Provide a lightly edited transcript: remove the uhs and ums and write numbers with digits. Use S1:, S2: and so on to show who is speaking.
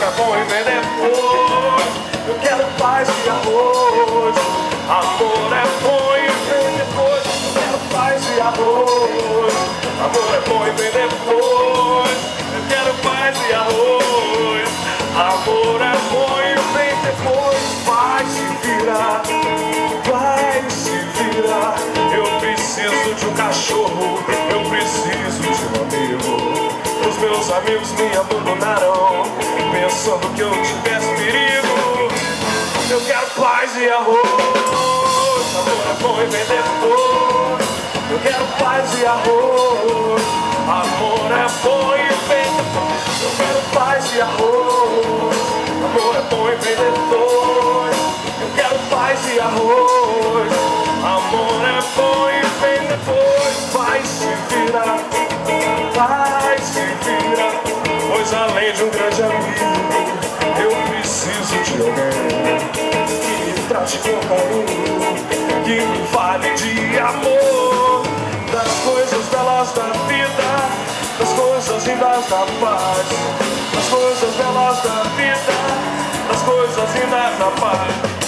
S1: Amor é bom e vem depois. Eu quero paz e arroz. Amor é bom e vem depois. Eu quero paz e arroz. Amor é bom e vem depois. Eu quero paz e arroz. Amor é bom e vem depois. Vai se virar, vai se virar. Eu preciso de um cachorro, eu preciso de um amigo. Os meus amigos me abandonaram, pensando que eu tivesse perigo. Eu quero paz e arroz. Amor é bom e vem depois. Eu quero paz e arroz. Amor é bom e vem depois. Eu quero paz e arroz. Amor é bom e vem depois. Eu quero paz e arroz. Amor é bom e vem depois. Vai se virar, vai se virar. Pois além de um grande amigo, eu preciso de alguém que me trate com carinho, que me fale de amor, das coisas belas da vida, das coisas lindas da paz, das coisas belas da vida, das coisas lindas da paz.